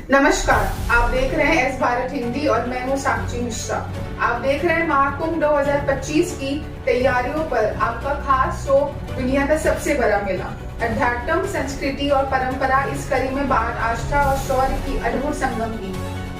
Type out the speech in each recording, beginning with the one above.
नमस्कार, आप देख रहे हैं एस भारत हिंदी और मैं हूं साक्षी मिश्रा। आप देख रहे हैं महाकुंभ 2025 की तैयारियों पर आपका खास शो दुनिया का सबसे बड़ा मेला। अध्यात्म, संस्कृति और परंपरा इस कड़ी में बात आस्था और शौर्य की अद्भुत संगम की।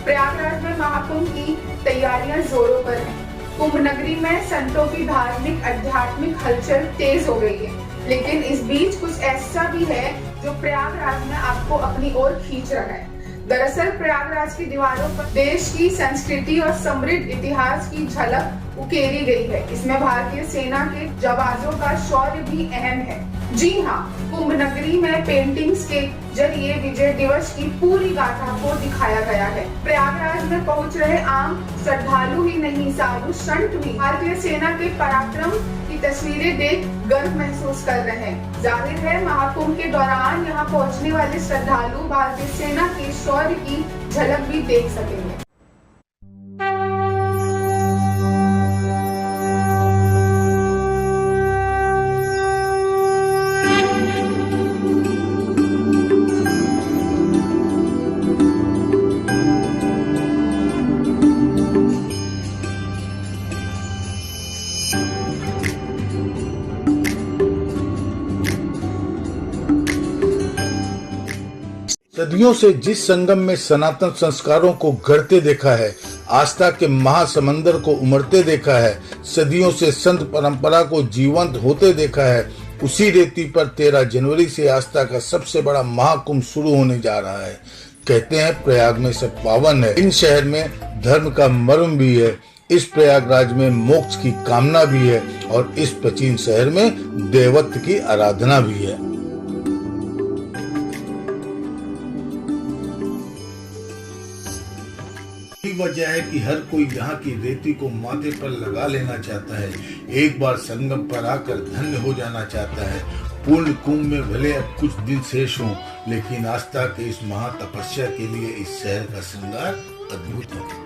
प्रयागराज में महाकुंभ की तैयारियां जोरों पर हैं। कुंभ नगरी में संतों की धार्मिक आध्यात्मिक हलचल तेज हो गई है, लेकिन इस बीच कुछ ऐसा भी है जो प्रयागराज में आपको अपनी ओर खींच रहा है। दरअसल प्रयागराज की दीवारों पर देश की संस्कृति और समृद्ध इतिहास की झलक उकेरी गई है। इसमें भारतीय सेना के जवानों का शौर्य भी अहम है। जी हाँ, कुंभ नगरी में पेंटिंग्स के जरिए विजय दिवस की पूरी गाथा को दिखाया गया है। प्रयागराज में पहुंच रहे आम श्रद्धालु ही नहीं, साधु संत भी भारतीय सेना के पराक्रम की तस्वीरें देख गर्व महसूस कर रहे हैं। जाहिर है, महाकुंभ के दौरान यहाँ पहुँचने वाले श्रद्धालु भारतीय सेना के शौर्य की झलक भी देख सकेंगे। सदियों से जिस संगम में सनातन संस्कारों को गढ़ते देखा है, आस्था के महासमंदर को उमड़ते देखा है, सदियों से संत परंपरा को जीवंत होते देखा है, उसी रेती पर 13 जनवरी से आस्था का सबसे बड़ा महाकुंभ शुरू होने जा रहा है। कहते हैं प्रयाग में सब पावन है। इन शहर में धर्म का मर्म भी है। इस प्रयागराज में मोक्ष की कामना भी है और इस प्राचीन शहर में देवत्व की आराधना भी है। वजह है कि हर कोई यहाँ की रेती को माथे पर लगा लेना चाहता है, एक बार संगम पर आकर धन्य हो जाना चाहता है। पूर्ण कुंभ में भले अब कुछ दिन शेष हों, लेकिन आस्था के इस महातपस्या के लिए इस शहर का श्रृंगार अद्भुत है।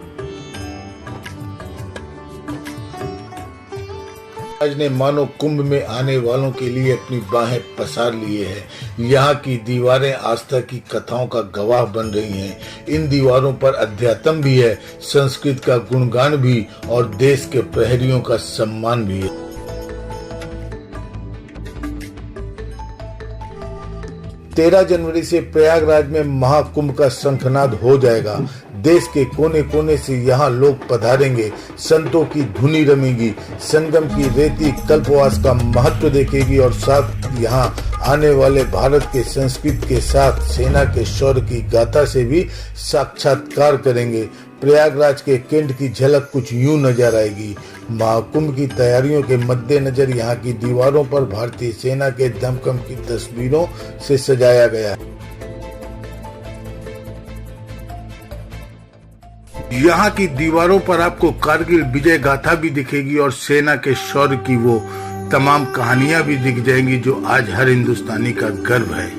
आज ने मानो कुंभ में आने वालों के लिए अपनी बाहें पसार लिए हैं। यहाँ की दीवारें आस्था की कथाओं का गवाह बन रही हैं। इन दीवारों पर अध्यात्म भी है, संस्कृत का गुणगान भी और देश के प्रहरियों का सम्मान भी है। तेरह जनवरी से प्रयागराज में महाकुंभ का शंखनाद हो जाएगा। देश के कोने कोने से यहाँ लोग पधारेंगे, संतों की धुनी रमेगी, संगम की रेती कल्पवास का महत्व देखेगी और साथ यहाँ आने वाले भारत के संस्कृति के साथ सेना के शौर्य की गाथा से भी साक्षात्कार करेंगे। प्रयागराज के केंद्र की झलक कुछ यूं नजर आएगी। महाकुंभ की तैयारियों के मद्देनजर यहाँ की दीवारों पर भारतीय सेना के दमखम की तस्वीरों से सजाया गया है। यहाँ की दीवारों पर आपको कारगिल विजय गाथा भी दिखेगी और सेना के शौर्य की वो तमाम कहानियां भी दिख जाएंगी जो आज हर हिंदुस्तानी का गर्व है।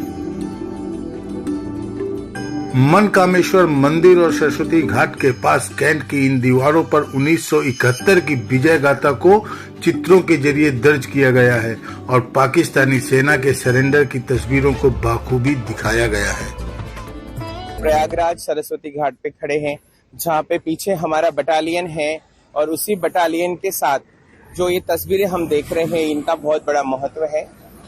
मनकामेश्वर मंदिर और सरस्वती घाट के पास कैंट की इन दीवारों पर 1971 की विजय गाथा को चित्रों के जरिए दर्ज किया गया है और पाकिस्तानी सेना के सरेंडर की तस्वीरों को बाखूबी दिखाया गया है। प्रयागराज सरस्वती घाट पे खड़े हैं, जहाँ पे पीछे हमारा बटालियन है और उसी बटालियन के साथ जो ये तस्वीरें हम देख रहे हैं, इनका बहुत बड़ा महत्व है।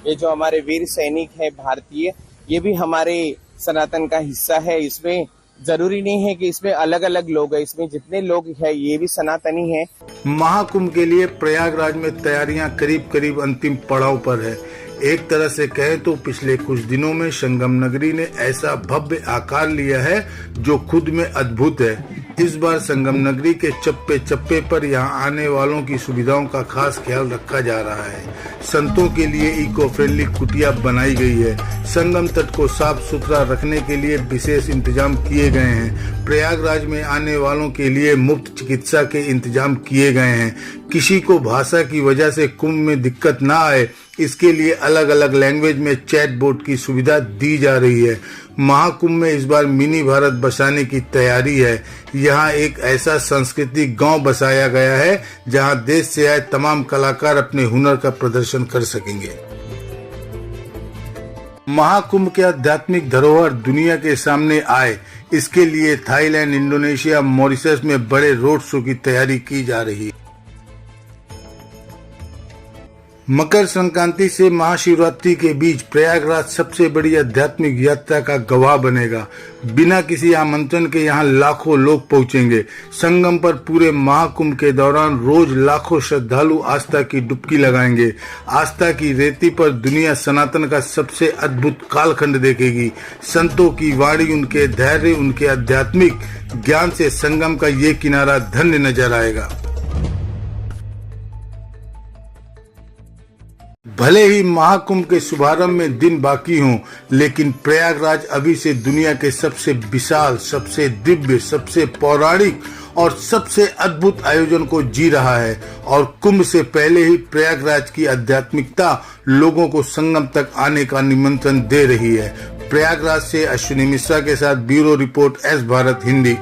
ये जो हमारे वीर सैनिक है भारतीय, ये भी हमारे सनातन का हिस्सा है। इसमें जरूरी नहीं है कि इसमें अलग अलग लोग हैं, इसमें जितने लोग हैं ये भी सनातनी हैं। महाकुंभ के लिए प्रयागराज में तैयारियां करीब करीब अंतिम पड़ाव पर है। एक तरह से कहें तो पिछले कुछ दिनों में संगम नगरी ने ऐसा भव्य आकार लिया है जो खुद में अद्भुत है। इस बार संगम नगरी के चप्पे चप्पे पर यहाँ आने वालों की सुविधाओं का खास ख्याल रखा जा रहा है। संतों के लिए इको फ्रेंडली कुटिया बनाई गई है। संगम तट को साफ सुथरा रखने के लिए विशेष इंतजाम किए गए हैं। प्रयागराज में आने वालों के लिए मुफ्त चिकित्सा के इंतजाम किए गए हैं। किसी को भाषा की वजह से कुंभ में दिक्कत ना आए, इसके लिए अलग अलग लैंग्वेज में चैट बोर्ड की सुविधा दी जा रही है। महाकुंभ में इस बार मिनी भारत बसाने की तैयारी है। यहाँ एक ऐसा सांस्कृतिक गांव बसाया गया है जहां देश से आए तमाम कलाकार अपने हुनर का प्रदर्शन कर सकेंगे। महाकुंभ के आध्यात्मिक धरोहर दुनिया के सामने आए, इसके लिए थाईलैंड, इंडोनेशिया, मॉरिशस में बड़े रोड शो की तैयारी की जा रही है। मकर संक्रांति से महाशिवरात्रि के बीच प्रयागराज सबसे बड़ी आध्यात्मिक यात्रा का गवाह बनेगा। बिना किसी आमंत्रण के यहाँ लाखों लोग पहुंचेंगे। संगम पर पूरे महाकुंभ के दौरान रोज लाखों श्रद्धालु आस्था की डुबकी लगाएंगे। आस्था की रेती पर दुनिया सनातन का सबसे अद्भुत कालखंड देखेगी। संतों की वाणी, उनके धैर्य, उनके आध्यात्मिक ज्ञान से संगम का ये किनारा धन्य नजर आएगा। भले ही महाकुंभ के शुभारंभ में दिन बाकी हों, लेकिन प्रयागराज अभी से दुनिया के सबसे विशाल, सबसे दिव्य, सबसे पौराणिक और सबसे अद्भुत आयोजन को जी रहा है। और कुंभ से पहले ही प्रयागराज की आध्यात्मिकता लोगों को संगम तक आने का निमंत्रण दे रही है। प्रयागराज से अश्विनी मिश्रा के साथ bureau report, S Bharat Hindi.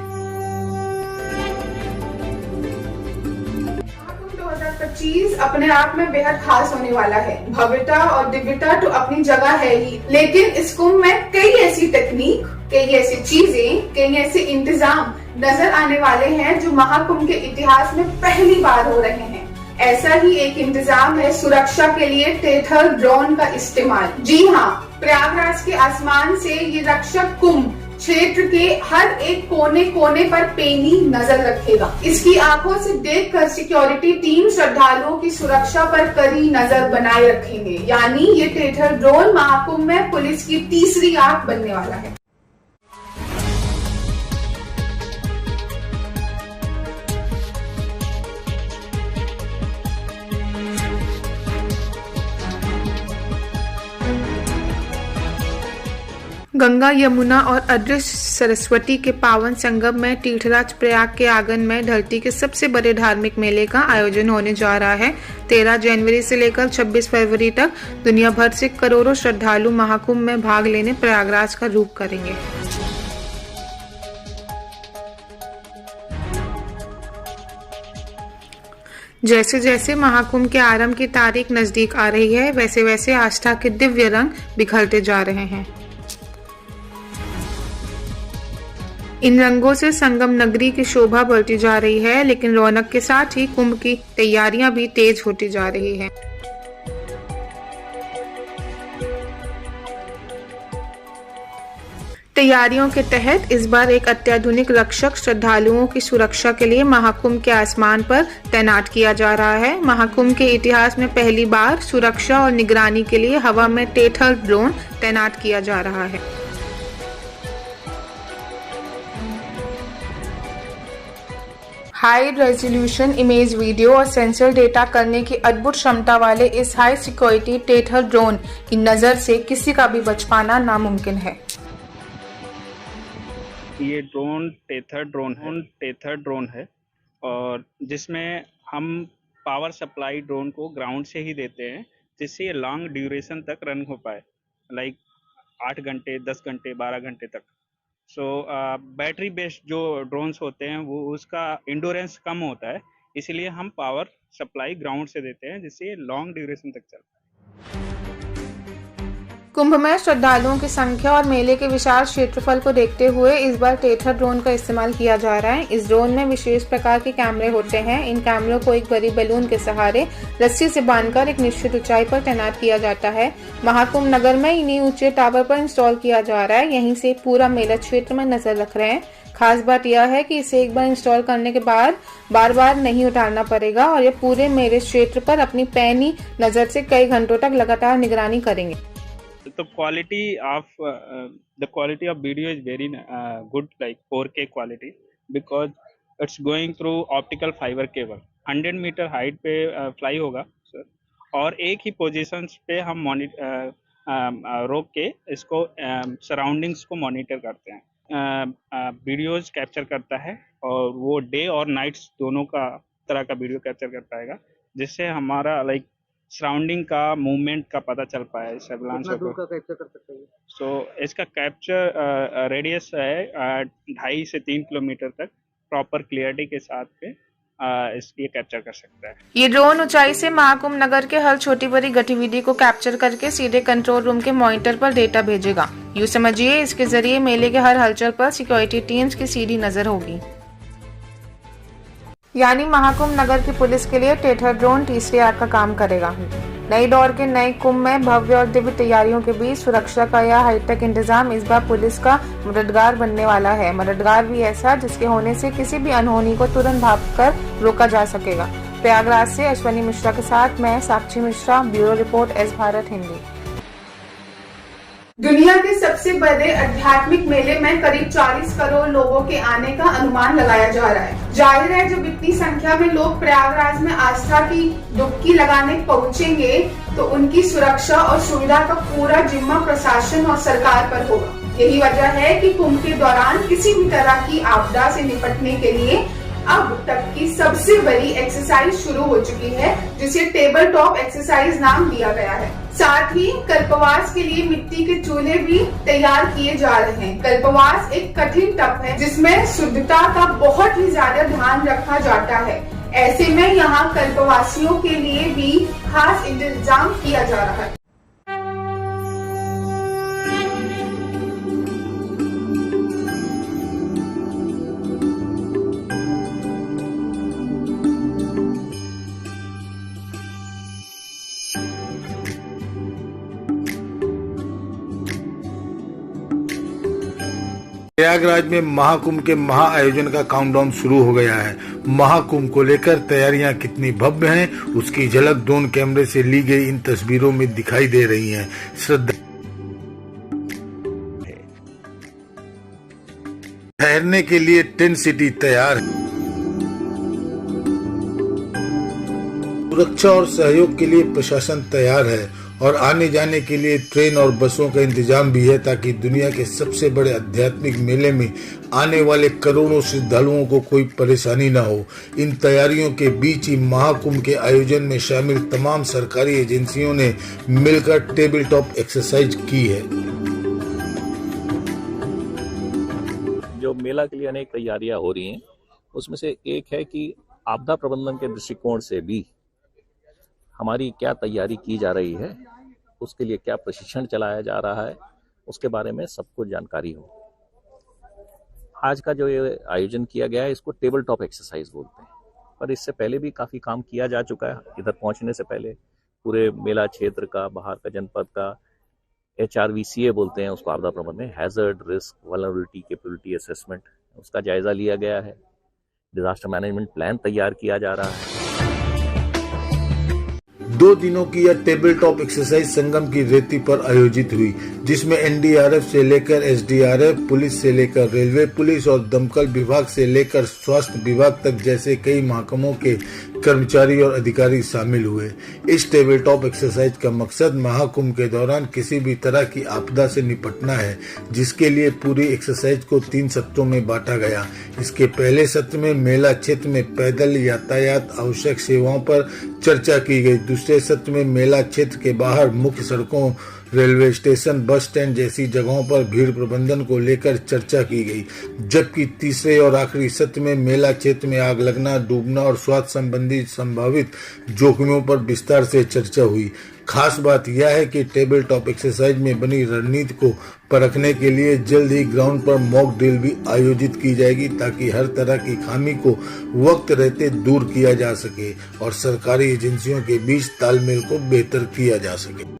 2025 अपने आप में बेहद खास होने वाला है। भव्यता और दिव्यता तो अपनी जगह है ही, लेकिन इस कुंभ में कई ऐसी तकनीक, कई ऐसी चीजें, कई ऐसे इंतजाम नजर आने वाले हैं जो महाकुंभ के इतिहास में पहली बार हो रहे हैं। ऐसा ही एक इंतजाम है सुरक्षा के लिए टेथर ड्रोन का इस्तेमाल। जी हाँ, प्रयागराज के आसमान से ये रक्षक कुंभ क्षेत्र के हर एक कोने कोने पर पैनी नजर रखेगा। इसकी आंखों से देखकर सिक्योरिटी टीम श्रद्धालुओं की सुरक्षा पर कड़ी नजर बनाए रखेंगे। यानी ये टेथर ड्रोन महाकुंभ में पुलिस की तीसरी आंख बनने वाला है। गंगा, यमुना और अदृश्य सरस्वती के पावन संगम में तीर्थराज प्रयाग के आंगन में धरती के सबसे बड़े धार्मिक मेले का आयोजन होने जा रहा है। 13 जनवरी से लेकर 26 फरवरी तक दुनिया भर से करोड़ों श्रद्धालु महाकुंभ में भाग लेने प्रयागराज का रुख करेंगे। जैसे जैसे महाकुंभ के आरंभ की तारीख नजदीक आ रही है, वैसे वैसे आस्था के दिव्य रंग बिखरते जा रहे हैं। इन रंगों से संगम नगरी की शोभा बढ़ती जा रही है, लेकिन रौनक के साथ ही कुंभ की तैयारियां भी तेज होती जा रही हैं। तैयारियों के तहत इस बार एक अत्याधुनिक रक्षक श्रद्धालुओं की सुरक्षा के लिए महाकुंभ के आसमान पर तैनात किया जा रहा है। महाकुंभ के इतिहास में पहली बार सुरक्षा और निगरानी के लिए हवा में टेथर ड्रोन तैनात किया जा रहा है। हाई रेजोल्यूशन इमेज, वीडियो और सेंसर डेटा करने की अद्भुत क्षमता वाले इस हाई सिक्योरिटी टेथर ड्रोन की नजर से किसी का भी बच पाना नामुमकिन है। ये ड्रोन टेथर ड्रोन है और जिसमें हम पावर सप्लाई ड्रोन को ग्राउंड से ही देते हैं, जिससे ये लॉन्ग ड्यूरेशन तक रन हो पाए, लाइक 8 घंटे, 10 घंटे, 12 घंटे तक। सो बैटरी बेस्ड जो ड्रोन्स होते हैं वो उसका इंडोरेंस कम होता है, इसलिए हम पावर सप्लाई ग्राउंड से देते हैं, जिससे ये लॉन्ग ड्यूरेशन तक चलता है। कुंभ में श्रद्धालुओं की संख्या और मेले के विशाल क्षेत्रफल को देखते हुए इस बार टेथर ड्रोन का इस्तेमाल किया जा रहा है। इस ड्रोन में विशेष प्रकार के कैमरे होते हैं। इन कैमरों को एक बड़ी बैलून के सहारे रस्सी से बांधकर एक निश्चित ऊंचाई पर तैनात किया जाता है। महाकुंभ नगर में इन्हीं ऊंचे टावर पर इंस्टॉल किया जा रहा है। यहीं से पूरा मेला क्षेत्र में नजर रख रहे हैं। खास बात यह है कि इसे एक बार इंस्टॉल करने के बाद बार बार नहीं उतारना पड़ेगा और ये पूरे मेले क्षेत्र पर अपनी पैनी नजर से कई घंटों तक लगातार निगरानी करेंगे। The quality of video is very good, like 4K quality, because it's going through optical fiber cable। 100 metre height पे फ्लाई होगा सर, और एक ही पोजीशंस पे हम रोक के इसको सराउंडिंग्स को मॉनिटर करते हैं। वीडियोज कैप्चर करता है और वो डे और नाइट्स दोनों का तरह का वीडियो कैप्चर कर पाएगा, जिससे हमारा लाइक सराउंडिंग का मूवमेंट का पता चल पाया है। कितना दूर का कैप्चर कर सकते हैं? सो इसका कैप्चर रेडियस है 2.5 से 3 किलोमीटर तक प्रॉपर क्लियरिटी के साथ पे इसलिए कैप्चर कर सकता है। ये ड्रोन ऊंचाई से महाकुंभ नगर के हर छोटी बड़ी गतिविधि को कैप्चर करके सीधे कंट्रोल रूम के मॉनिटर पर डेटा भेजेगा। यूं समझिए इसके जरिए मेले के हर हलचल पर सिक्योरिटी टीम्स की सीधी नजर होगी। यानी महाकुंभ नगर की पुलिस के लिए टेठर ड्रोन तीसरी आंख का काम करेगा। नई दौर के नए कुंभ में भव्य और दिव्य तैयारियों के बीच सुरक्षा का यह हाईटेक इंतजाम इस बार पुलिस का मददगार बनने वाला है। मददगार भी ऐसा जिसके होने से किसी भी अनहोनी को तुरंत भागकर रोका जा सकेगा। प्रयागराज से अश्वनी मिश्रा के साथ मैं Sakshi Mishra, bureau report S Bharat Hindi. दुनिया के सबसे बड़े आध्यात्मिक मेले में करीब 40 करोड़ लोगों के आने का अनुमान लगाया जा रहा है। जाहिर है जब इतनी संख्या में लोग प्रयागराज में आस्था की डुबकी लगाने पहुंचेंगे तो उनकी सुरक्षा और सुविधा का पूरा जिम्मा प्रशासन और सरकार पर होगा। यही वजह है कि कुंभ के दौरान किसी भी तरह की आपदा से निपटने के लिए अब तक की सबसे बड़ी एक्सरसाइज शुरू हो चुकी है, जिसे टेबल टॉप एक्सरसाइज नाम दिया गया है। साथ ही कल्पवास के लिए मिट्टी के चूल्हे भी तैयार किए जा रहे हैं। कल्पवास एक कठिन तप है जिसमें शुद्धता का बहुत ही ज्यादा ध्यान रखा जाता है। ऐसे में यहाँ कल्पवासियों के लिए भी खास इंतजाम किया जा रहा है। प्रयागराज में महाकुंभ के महाआयोजन का काउंटडाउन शुरू हो गया है। महाकुंभ को लेकर तैयारियां कितनी भव्य हैं, उसकी झलक ड्रोन कैमरे से ली गई इन तस्वीरों में दिखाई दे रही है। श्रद्धा ठहरने के लिए टेंट सिटी तैयार है। सुरक्षा और सहयोग के लिए प्रशासन तैयार है और आने जाने के लिए ट्रेन और बसों का इंतजाम भी है ताकि दुनिया के सबसे बड़े आध्यात्मिक मेले में आने वाले करोड़ों श्रद्धालुओं को कोई परेशानी न हो। इन तैयारियों के बीच ही महाकुंभ के आयोजन में शामिल तमाम सरकारी एजेंसियों ने मिलकर टेबल टॉप एक्सरसाइज की है। जो मेला के लिए अनेक तैयारियां हो रही हैं, उसमें से एक है कि आपदा प्रबंधन के दृष्टिकोण से भी हमारी क्या तैयारी की जा रही है, उसके लिए क्या प्रशिक्षण चलाया जा रहा है, उसके बारे में सबको जानकारी हो। आज का जो ये आयोजन किया गया है इसको टेबल टॉप एक्सरसाइज बोलते हैं, पर इससे पहले भी काफ़ी काम किया जा चुका है। इधर पहुंचने से पहले पूरे मेला क्षेत्र का, बाहर का जनपद का HRVCA बोलते हैं उसको, आपदा प्रबंधन, hazard risk vulnerability capability assessment, उसका जायजा लिया गया है। डिजास्टर मैनेजमेंट प्लान तैयार किया जा रहा है। 2 दिनों की यह टेबल टॉप एक्सरसाइज संगम की रेती पर आयोजित हुई, जिसमें NDRF से लेकर SDRF, पुलिस से लेकर रेलवे पुलिस और दमकल विभाग से लेकर स्वास्थ्य विभाग तक जैसे कई महकमों के कर्मचारी और अधिकारी शामिल हुए। इस टेबल टॉप एक्सरसाइज का मकसद महाकुंभ के दौरान किसी भी तरह की आपदा से निपटना है, जिसके लिए पूरी एक्सरसाइज को 3 सत्रों में बांटा गया। इसके पहले सत्र में मेला क्षेत्र में पैदल यातायात आवश्यक सेवाओं पर चर्चा की गई। दूसरे सत्र में मेला क्षेत्र के बाहर मुख्य सड़कों, रेलवे स्टेशन, बस स्टैंड जैसी जगहों पर भीड़ प्रबंधन को लेकर चर्चा की गई, जबकि तीसरे और आखिरी सत्र में मेला क्षेत्र में आग लगना, डूबना और स्वास्थ्य संबंधी संभावित जोखिमों पर विस्तार से चर्चा हुई। खास बात यह है कि टेबल टॉप एक्सरसाइज में बनी रणनीति को परखने के लिए जल्द ही ग्राउंड पर मॉक ड्रिल भी आयोजित की जाएगी, ताकि हर तरह की खामी को वक्त रहते दूर किया जा सके और सरकारी एजेंसियों के बीच तालमेल को बेहतर किया जा सके।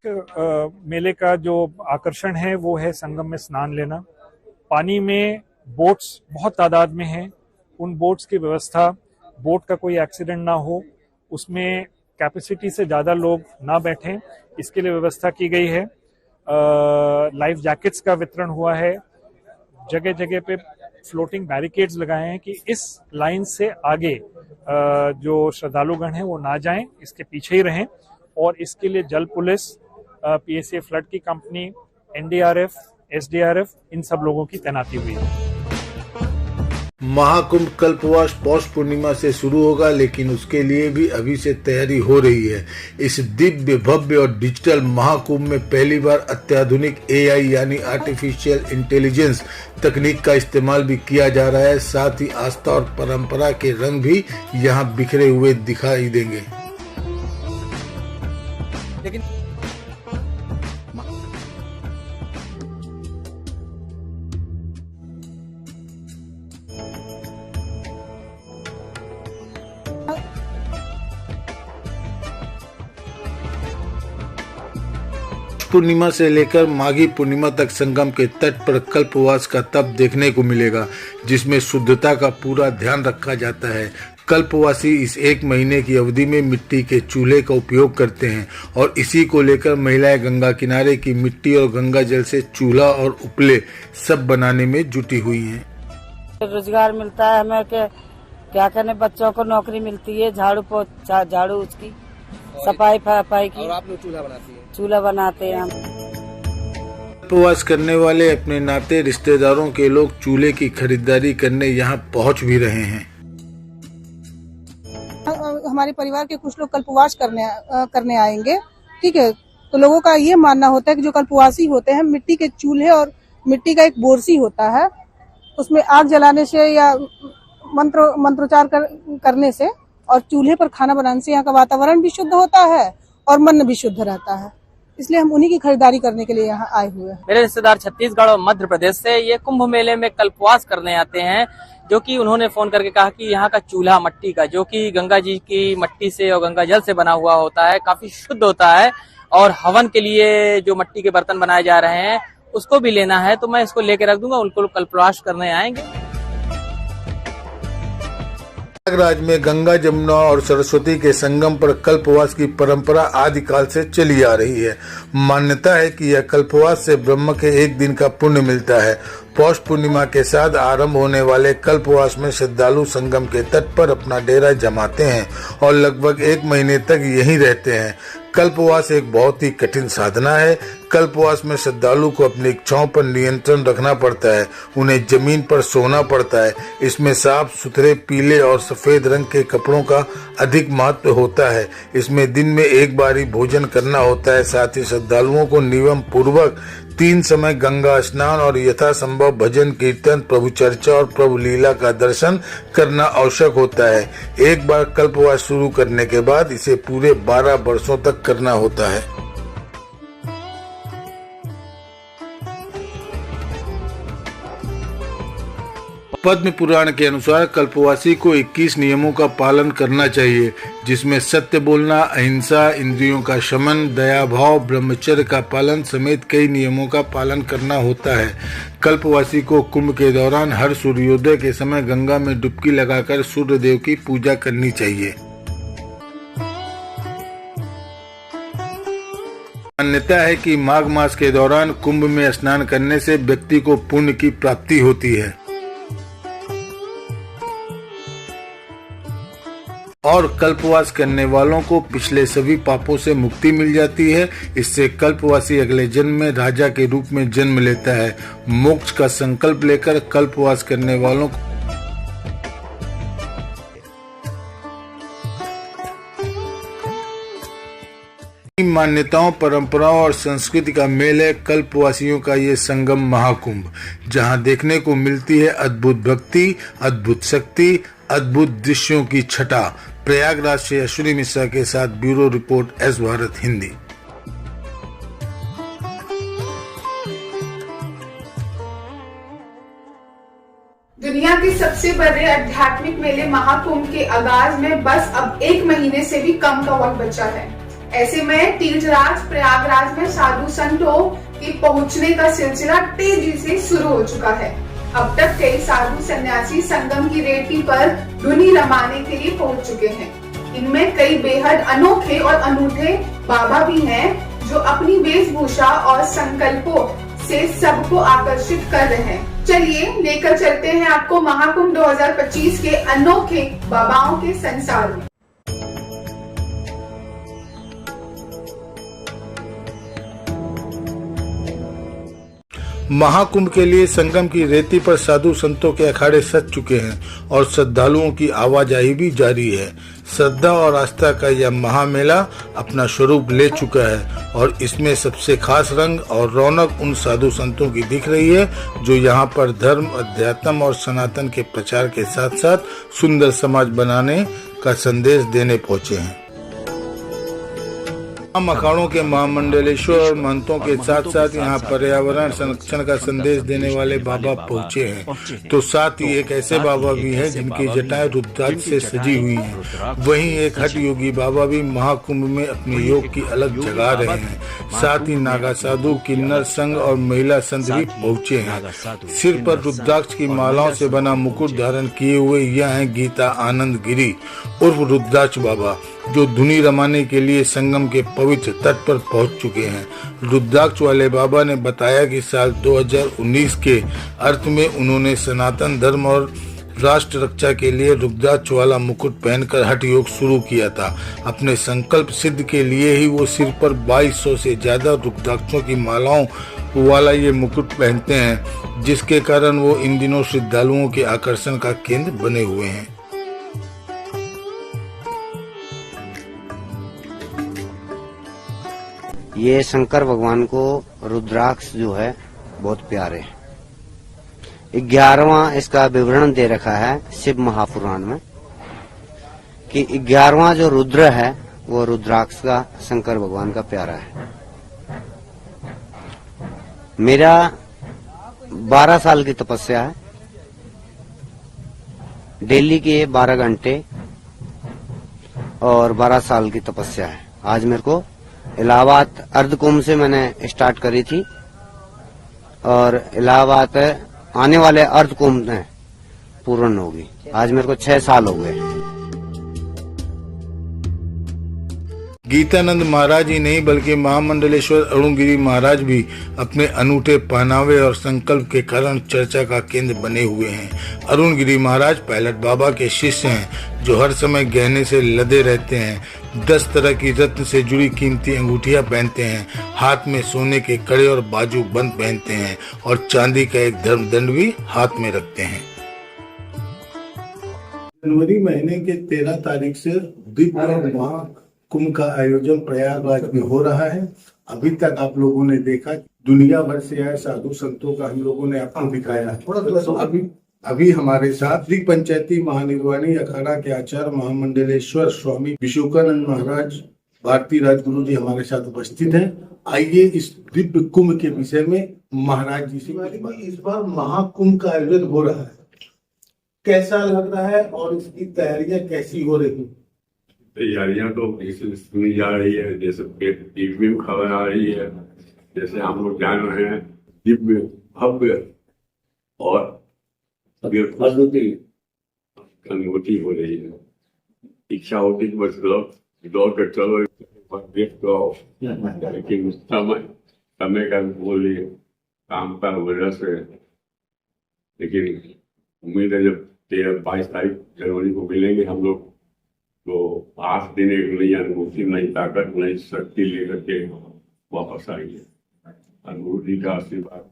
मेले का जो आकर्षण है वो है संगम में स्नान लेना। पानी में बोट्स बहुत तादाद में हैं, उन बोट्स की व्यवस्था, बोट का कोई एक्सीडेंट ना हो, उसमें कैपेसिटी से ज़्यादा लोग ना बैठें, इसके लिए व्यवस्था की गई है। लाइफ जैकेट्स का वितरण हुआ है। जगह जगह पे फ्लोटिंग बैरिकेड्स लगाए हैं कि इस लाइन से आगे जो श्रद्धालुगण हैं वो ना जाएं, इसके पीछे ही रहें। और इसके लिए जल पुलिस, PSA फ्लड की कंपनी, NDRF, SDRF, इन सब लोगों की तैनाती हुई है। महाकुंभ कल्पवास पौष पूर्णिमा से शुरू होगा, लेकिन उसके लिए भी अभी से तैयारी हो रही है। इस दिव्य भव्य और डिजिटल महाकुंभ में पहली बार अत्याधुनिक AI यानी आर्टिफिशियल इंटेलिजेंस तकनीक का इस्तेमाल भी किया जा रहा है। साथ ही आस्था और परंपरा के रंग भी यहाँ बिखरे हुए दिखाई देंगे। लेकिन पूर्णिमा से लेकर माघी पूर्णिमा तक संगम के तट पर कल्पवास का तप देखने को मिलेगा, जिसमें शुद्धता का पूरा ध्यान रखा जाता है। कल्पवासी इस 1 महीने की अवधि में मिट्टी के चूल्हे का उपयोग करते हैं और इसी को लेकर महिलाएं गंगा किनारे की मिट्टी और गंगा जल से चूल्हा और उपले सब बनाने में जुटी हुई हैं। रोजगार मिलता है हमें, क्या कहने, बच्चों को नौकरी मिलती है, झाड़ू उसकी सफाई की। और आप लोग चूल्हा बनाती हैं? चूल्हा बनाते हैं हम। उपवास करने वाले अपने नाते रिश्तेदारों के लोग चूल्हे की खरीदारी करने यहाँ पहुँच भी रहे हैं। हमारे परिवार के कुछ लोग कल्पवास करने आएंगे, ठीक है। तो लोगों का ये मानना होता है कि जो कल्पवासी होते हैं, मिट्टी के चूल्हे और मिट्टी का एक बोरसी होता है, उसमें आग जलाने से या मंत्रोच्चार करने से और चूल्हे पर खाना बनाने से यहाँ का वातावरण भी शुद्ध होता है और मन भी शुद्ध रहता है। इसलिए हम उन्हीं की खरीदारी करने के लिए यहाँ आए हुए हैं। मेरे रिश्तेदार छत्तीसगढ़ और मध्य प्रदेश से ये कुंभ मेले में कल्पवास करने आते हैं, जो कि उन्होंने फोन करके कहा कि यहाँ का चूल्हा मट्टी का, जो कि गंगा जी की मट्टी से और गंगा जल से बना हुआ होता है, काफी शुद्ध होता है और हवन के लिए जो मट्टी के बर्तन बनाए जा रहे हैं उसको भी लेना है, तो मैं इसको लेके रख दूंगा। उनको कल्पवास करने आएंगे। प्रयागराज में गंगा, जमुना और सरस्वती के संगम पर कल्पवास की परंपरा आदिकाल से चली आ रही है। मान्यता है कि यह कल्पवास से ब्रह्म के 1 दिन का पुण्य मिलता है। पौष पूर्णिमा के साथ आरंभ होने वाले कल्पवास में श्रद्धालु संगम के तट पर अपना डेरा जमाते हैं और लगभग 1 महीने तक यहीं रहते हैं। कल्पवास एक बहुत ही कठिन साधना है। कल्पवास में श्रद्धालु को अपनी इच्छाओं पर नियंत्रण रखना पड़ता है। उन्हें जमीन पर सोना पड़ता है। इसमें साफ सुथरे पीले और सफेद रंग के कपड़ों का अधिक महत्व होता है। इसमें दिन में 1 बार ही भोजन करना होता है। साथ ही श्रद्धालुओं को नियम पूर्वक 3 समय गंगा स्नान और यथासंभव भजन कीर्तन, प्रभु चर्चा और प्रभु लीला का दर्शन करना आवश्यक होता है। एक बार कल्पवास शुरू करने के बाद इसे पूरे 12 वर्षों तक करना होता है। पद्म पुराण के अनुसार कल्पवासी को 21 नियमों का पालन करना चाहिए, जिसमें सत्य बोलना, अहिंसा, इंद्रियों का शमन, दया भाव, ब्रह्मचर्य का पालन समेत कई नियमों का पालन करना होता है। कल्पवासी को कुंभ के दौरान हर सूर्योदय के समय गंगा में डुबकी लगाकर सूर्य देव की पूजा करनी चाहिए। मान्यता है कि माघ मास के दौरान कुंभ में स्नान करने से व्यक्ति को पुण्य की प्राप्ति होती है और कल्पवास करने वालों को पिछले सभी पापों से मुक्ति मिल जाती है। इससे कल्पवासी अगले जन्म में राजा के रूप में जन्म लेता है। मोक्ष का संकल्प लेकर कल्पवास करने वालों को मान्यताओं, परंपराओं और संस्कृति का मेल है कल्पवासियों का ये संगम महाकुंभ, जहां देखने को मिलती है अद्भुत भक्ति, अद्भुत शक्ति, अद्भुत दृश्यों की छटा। प्रयागराज से अश्विनी मिश्रा के साथ bureau report, S Bharat Hindi. दुनिया के सबसे बड़े आध्यात्मिक मेले महाकुंभ के आगाज में बस अब 1 महीने से भी कम का वक्त बचा है। ऐसे में तीर्थराज प्रयागराज में साधु संतों के पहुंचने का सिलसिला तेजी से शुरू हो चुका है। अब तक कई साधु सन्यासी संगम की रेती पर धुनी रमाने के लिए पहुंच चुके हैं। इनमें कई बेहद अनोखे और अनूठे बाबा भी हैं, जो अपनी वेशभूषा और संकल्पों से सबको आकर्षित कर रहे हैं। चलिए लेकर चलते हैं आपको महाकुंभ 2025 के अनोखे बाबाओं के संसार में। महाकुंभ के लिए संगम की रेती पर साधु संतों के अखाड़े सज चुके हैं और श्रद्धालुओं की आवाजाही भी जारी है। श्रद्धा और आस्था का यह महामेला अपना स्वरूप ले चुका है और इसमें सबसे खास रंग और रौनक उन साधु संतों की दिख रही है जो यहाँ पर धर्म, अध्यात्म और सनातन के प्रचार के साथ साथ सुंदर समाज बनाने का संदेश देने पहुँचे हैं। हम अखाड़ों के महामंडलेश्वर और महंतों के साथ साथ यहाँ पर्यावरण संरक्षण का संदेश देने वाले बाबा पहुँचे हैं, तो साथ ही एक ऐसे बाबा भी हैं जिनकी जटाएं रुद्राक्ष से सजी हुई हैं। वहीं एक हठ योगी बाबा भी महाकुंभ में अपने योग की अलग जगा रहे हैं। साथ ही नागा साधु, किन्नर संघ और महिला संत भी पहुँचे हैं। सिर पर रुद्राक्ष की मालाओं से बना मुकुट धारण किए हुए यह है गीता आनंद गिरी उर्फ रुद्राक्ष बाबा, जो धुनी रमाने के लिए संगम के पवित्र तट पर पहुंच चुके हैं। रुद्राक्ष वाले बाबा ने बताया कि साल 2019 के अर्थ में उन्होंने सनातन धर्म और राष्ट्र रक्षा के लिए रुद्राक्ष वाला मुकुट पहनकर हठ योग शुरू किया था। अपने संकल्प सिद्ध के लिए ही वो सिर पर 2200 से ज्यादा रुद्राक्षों की मालाओं वाला ये मुकुट पहनते हैं, जिसके कारण वो इन दिनों श्रद्धालुओं के आकर्षण का केंद्र बने हुए हैं। ये शंकर भगवान को रुद्राक्ष जो है बहुत प्यारे है। 11वां इसका विवरण दे रखा है शिव महापुराण में कि 11वां जो रुद्र है वो रुद्राक्ष का शंकर भगवान का प्यारा है। मेरा 12 साल की तपस्या है, डेली के 12 घंटे और 12 साल की तपस्या है। आज मेरे को इलाहाबाद अर्धकुंभ से मैंने स्टार्ट करी थी और इलाहाबाद आने वाले अर्धकुंभ में पूर्ण होगी। आज मेरे को 6 साल हो गए। गीतानंद महाराज ही नहीं बल्कि महामंडलेश्वर अरुणगिरी महाराज भी अपने अनूठे पहनावे और संकल्प के कारण चर्चा का केंद्र बने हुए हैं। अरुणगिरी महाराज पायलट बाबा के शिष्य हैं जो हर समय गहने से लदे रहते हैं। 10 तरह की रत्न से जुड़ी कीमती अंगूठियां पहनते हैं, हाथ में सोने के कड़े और बाजू बंद पहनते हैं और चांदी का एक धर्मदंड भी हाथ में रखते हैं। जनवरी महीने के 13 तारीख से दिव्य कुंभ का आयोजन प्रयागराज में हो रहा है। अभी तक आप लोगों ने देखा दुनिया भर से आए साधु संतों का हम लोगों ने आपको दिखाया है। तो अभी हमारे साथ श्री पंचायती महानिर्वाणी अखाड़ा के आचार्य महामंडलेश्वर स्वामी विश्वकानंद महाराज भारती राजगुरु जी हमारे साथ उपस्थित हैं। आइए इस दिव्य कुंभ के विषय में महाराज जी से इस बार महाकुंभ का आयोजन हो रहा है, कैसा लग रहा है और इसकी तैयारियां कैसी हो रही? तैयारियां तो सुनी जा रही है, जैसे टीवी में खबर आ रही है, जैसे हम लोग जान रहे हैं दिव्य भव्य और अनुभूति हो रही है। इच्छा होती है बस दौड़ कर चलो देख तो आओ, लेकिन समय का बोलिए काम का वजह से, लेकिन उम्मीद है जब 23 तारीख जनवरी को मिलेंगे हम लोग तो 8 दिन एक नई अनुभूति, नई ताकत, नई शक्ति लेकर के वापस आएंगे। अनुभूति का आशीर्वाद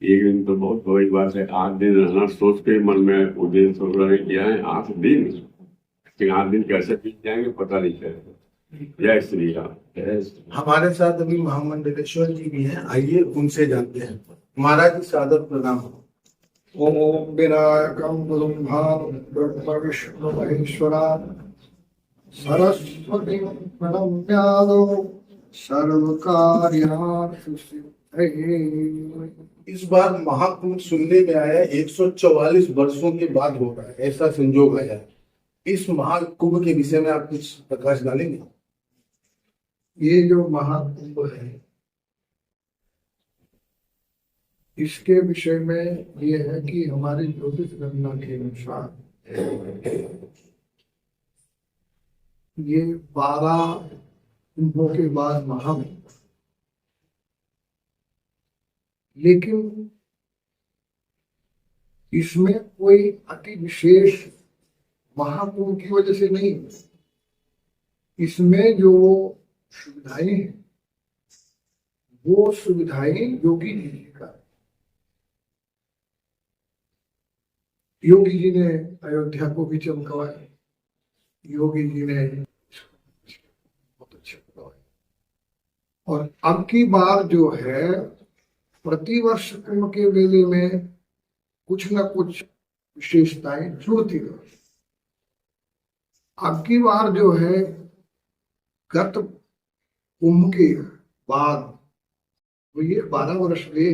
एक दिन तो बहुत बड़ी बात है। 8 दिन रहना सोच के मन में उद्देश्य रहे किया है 8 दिन, लेकिन 8 दिन कैसे बीत जाएंगे पता नहीं चलेगा। जय श्री राम। हमारे साथ अभी महामंडलेश्वर जी भी हैं, आइए उनसे जानते हैं। महाराज जी सादर प्रणाम। ओम विनायकं ब्रह्म विष्णु महेश्वरा सरस्वती प्रणम्यादो सर्वकार्यार्थ सिद्धये। इस बार महाकुंभ सुनने में आया 144 वर्षों के बाद हो रहा है, ऐसा संजोग आया है। इस महाकुंभ के विषय में आप कुछ प्रकाश डालेंगे? ये जो महाकुंभ है इसके विषय में ये है कि हमारी ज्योतिष गणना के अनुसार ये 12 कुंभों के बाद महाकुंभ, लेकिन इसमें कोई अति विशेष महाकुंभ की वजह से नहीं, इसमें जो सुविधाएं हैं वो सुविधाएं योगी जी ने का। योगी जी ने अयोध्या को भी चमकाया, योगी जी ने बहुत अच्छा करवाया। और अब की बार जो है प्रतिवर्ष कुंभ के मेले में कुछ न कुछ विशेषताएं जुड़ती रही। अब की बार जो है गत कुंभ के बाद तो ये 12 वर्ष गए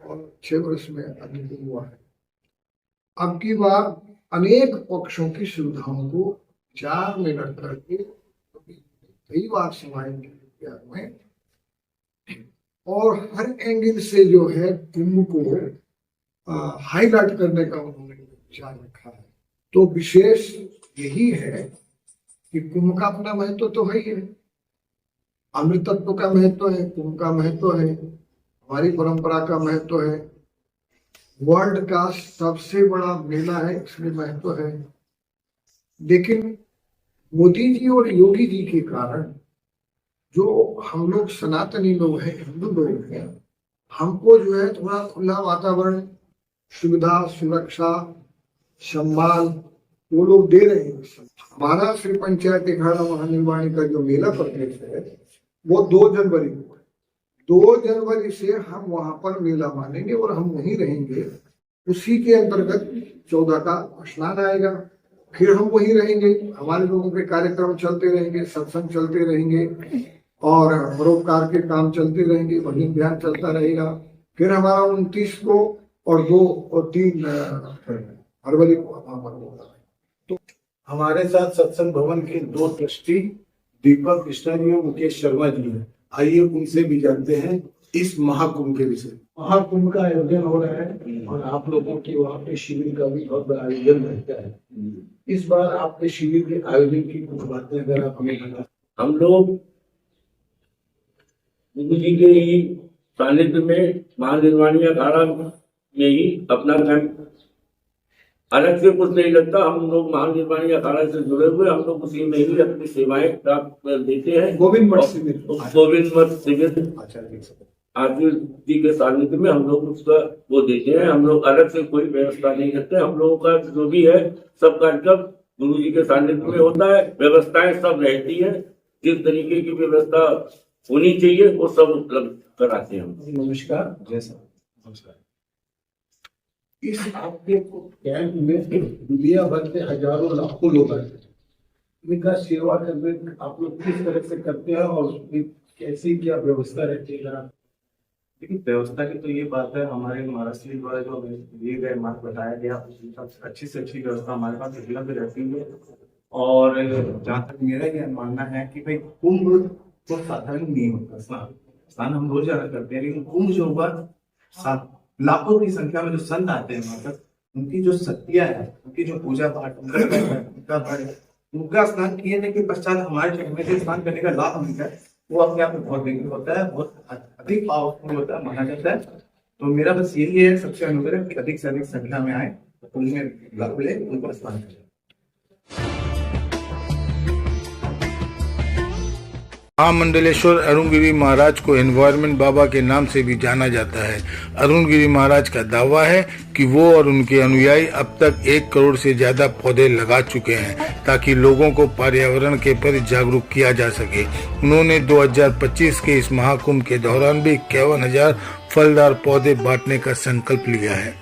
और 6 वर्ष में अधिक हुआ है। अब की बार अनेक पक्षों की सुविधाओं को विचार में रख करके कई बार समाएंगे में और हर एंगल से जो है कुंभ को हाईलाइट करने का उन्होंने विचार रखा है। तो विशेष यही है कि कुंभ का अपना महत्व तो है ही है, अमृतत्व का महत्व है, कुंभ का महत्व है, हमारी परंपरा का महत्व है, वर्ल्ड का सबसे बड़ा मेला है इसमें महत्व है। लेकिन मोदी जी और योगी जी के कारण जो हम लोग सनातनी लोग हैं, हिंदू लोग हैं, हमको जो है थोड़ा खुला वातावरण, सुविधा, सुरक्षा, सम्मान वो लोग दे रहे हैं। हमारा श्री पंचायत अखाड़ा महानिर्वाणी का जो मेला प्रदेश है वो 2 जनवरी को है। 2 जनवरी से हम वहां पर मेला मानेंगे और हम वहीं रहेंगे। उसी के अंतर्गत 14 का स्नान आएगा, फिर हम वहीं रहेंगे, हमारे लोगों के कार्यक्रम चलते रहेंगे, सत्संग चलते रहेंगे और परोपकार के काम चलते रहेंगे, भजन ध्यान चलता रहेगा। फिर हमारा 29 को और 2 और 3 फरवरी को वहां पर होगा। तो हमारे साथ सत्संग भवन के 2 ट्रस्टी दीपक कृष्णा जी और मुकेश शर्मा जी हैं। आइए उनसे भी जानते हैं इस महाकुंभ के विषय। महाकुंभ का आयोजन हो रहा है और आप लोगों की वहाँ पे शिविर का भी बहुत बड़ा आयोजन रहता है। इस बार आपने शिविर के आयोजन की कुछ बातें अगर आप हमें बता। हम लोग गुरु जी के ही सानिध्य में महानिर्वाणी अखाड़ा में ही अपना कैंप अलग से कुछ नहीं लगता। हम लोग महानिर्वाणी अखाड़ा से जुड़े हुए, हम लोग उसी में ही अपनी सेवाएं प्राप्त देते हैं। गोविंद मठ शिविर, गोविंद मठ शिविर आदित्य जी के सानिध्य में हम लोग उसका वो देते हैं। हम लोग अलग से कोई व्यवस्था नहीं करते। हम लोगों का जो भी है सब कार्यक्रम गुरु जी के सानिध्य में होता है। व्यवस्थाएं सब रहती है, जिस तरीके की व्यवस्था होनी चाहिए वो सब उपलब्ध कराते हैं हम। नमस्कार, जय सर। नमस्कार। इस आपके कैंप में दुनिया भर के हजारों लाखों लोग आते हैं, इनका सेवा करने आप लोग किस तरह से करते हैं और कैसी क्या व्यवस्था रहती है? देखिए, व्यवस्था की तो ये बात है, हमारे महाराष्ट्र द्वारा जो दिए गए मार्ग बताया गया अच्छी से अच्छी व्यवस्था हमारे पास उपलब्ध रहती है। और जहाँ तक मेरा यह मानना है कि भाई कुंभ तो साधारण नहीं होता, स्नान हम रोज ज्यादा करते हैं, लेकिन कुंभ जो होगा लाखों की संख्या में जो संत आते हैं वहां तक, उनकी जो शक्तियां है, उनकी जो पूजा पाठ, उनका स्नान किए के पश्चात हमारे चरणों से स्नान करने का लाभ मिलता है, वो अपने आप में बहुत दिव्य होता है, बहुत अधिक पावरफुल होता है, माना जाता है। तो मेरा बस यही है सबसे अनुग्रह कि अधिक से अधिक संख्या में आए, उनमें लाभ ले, उनको स्नान करें। महामंडलेश्वर अरुणगिरी महाराज को एनवायरमेंट बाबा के नाम से भी जाना जाता है। अरुणगिरी महाराज का दावा है कि वो और उनके अनुयायी अब तक 1 करोड़ से ज्यादा पौधे लगा चुके हैं ताकि लोगों को पर्यावरण के प्रति जागरूक किया जा सके। उन्होंने 2025 के इस महाकुंभ के दौरान भी 51,000 फलदार पौधे बांटने का संकल्प लिया है।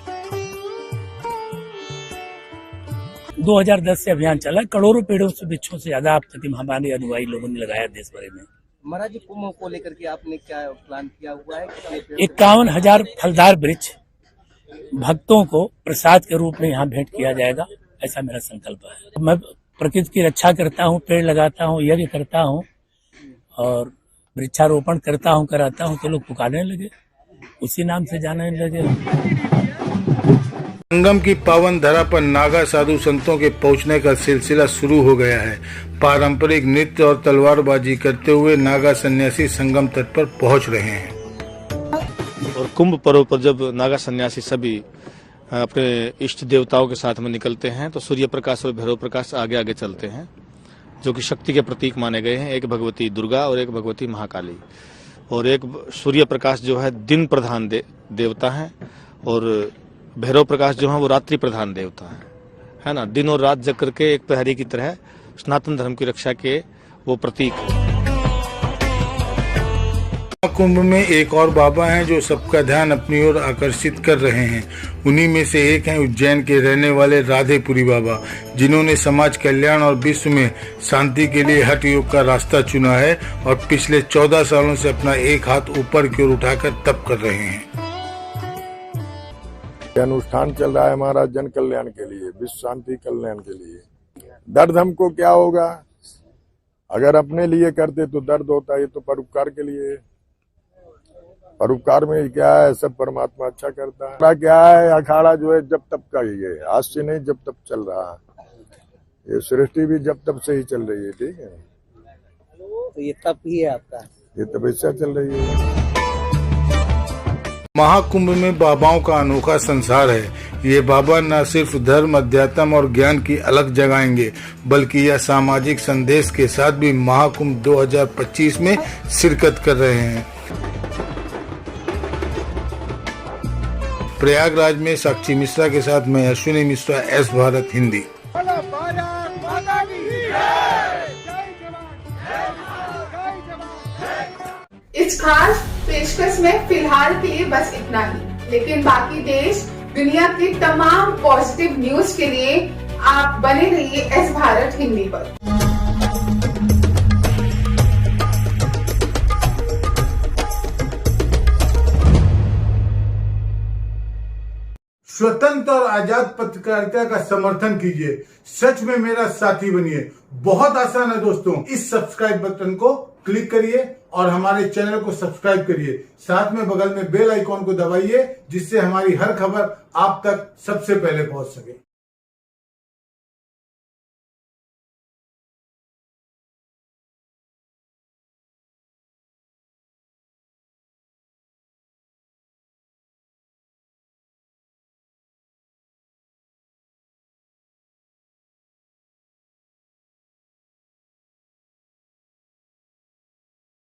2010 से अभियान चला, करोड़ों पेड़ों से वृक्षों से ज्यादा अब तक हमारे अनुयायी लोगों ने लगाया देश भर में। महाराज जी, कुंभ को लेकर के आपने क्या प्लान किया हुआ है? 51,000 फलदार वृक्ष भक्तों को प्रसाद के रूप में यहाँ भेंट किया जाएगा, ऐसा मेरा संकल्प है। मैं प्रकृति की रक्षा करता हूँ, पेड़ लगाता हूँ, यज्ञ करता हूँ और वृक्षारोपण करता हूँ, कराता हूँ, तो लोग पुकारने लगे, उसी नाम से जाने लगे। संगम की पावन धरा पर नागा साधु संतों के पहुंचने का सिलसिला शुरू हो गया है। पारंपरिक नृत्य और तलवारबाजी करते हुए नागा सन्यासी संगम तट पर पहुंच रहे हैं। और कुंभ पर्व पर जब नागा सन्यासी सभी अपने इष्ट देवताओं के साथ में निकलते हैं तो सूर्य प्रकाश और भैरव प्रकाश आगे आगे चलते हैं, जो कि शक्ति के प्रतीक माने गए हैं। एक भगवती दुर्गा और एक भगवती महाकाली। और एक सूर्य प्रकाश जो है दिन प्रधान देवता हैं, और भैरव प्रकाश जो है वो रात्रि प्रधान देवता है ना। दिन और रात जग करके एक प्रहरी की तरह सनातन धर्म की रक्षा के वो प्रतीक। कुंभ में एक और बाबा हैं जो सबका ध्यान अपनी ओर आकर्षित कर रहे हैं। उन्हीं में से एक हैं उज्जैन के रहने वाले राधेपुरी बाबा, जिन्होंने समाज कल्याण और विश्व में शांति के लिए हठ योग का रास्ता चुना है और पिछले 14 सालों से अपना एक हाथ ऊपर की ओर उठाकर तप कर रहे हैं। अनुष्ठान चल रहा है हमारा जन कल्याण के लिए, विश्व शांति कल्याण के लिए। दर्द हमको क्या होगा, अगर अपने लिए करते तो दर्द होता है, तो परोपकार के लिए। परोपकार में क्या है, सब परमात्मा अच्छा करता है। क्या है, अखाड़ा जो है जब तब का ही है, आज से नहीं जब तब चल रहा है। ये सृष्टि भी जब तब से ही चल रही है, ठीक है। तो ये तप ही है आपका, ये तपस्या चल रही है। महाकुंभ में बाबाओं का अनोखा संसार है। ये बाबा न सिर्फ धर्म, अध्यात्म और ज्ञान की अलग जगाएंगे, बल्कि यह सामाजिक संदेश के साथ भी महाकुंभ 2025 में शिरकत कर रहे हैं। प्रयागराज में साक्षी मिश्रा के साथ मैं अश्विनी मिश्रा, एस भारत हिंदी। इस खास पेशकश में फिलहाल के लिए बस इतना ही, लेकिन बाकी देश दुनिया की तमाम पॉजिटिव न्यूज के लिए आप बने रहिए एस भारत हिंदी पर। स्वतंत्र और आजाद पत्रकारिता का समर्थन कीजिए, सच में मेरा साथी बनिए। बहुत आसान है दोस्तों, इस सब्सक्राइब बटन को क्लिक करिए और हमारे चैनल को सब्सक्राइब करिए। साथ में बगल में बेल आइकॉन को दबाइए, जिससे हमारी हर खबर आप तक सबसे पहले पहुंच सके।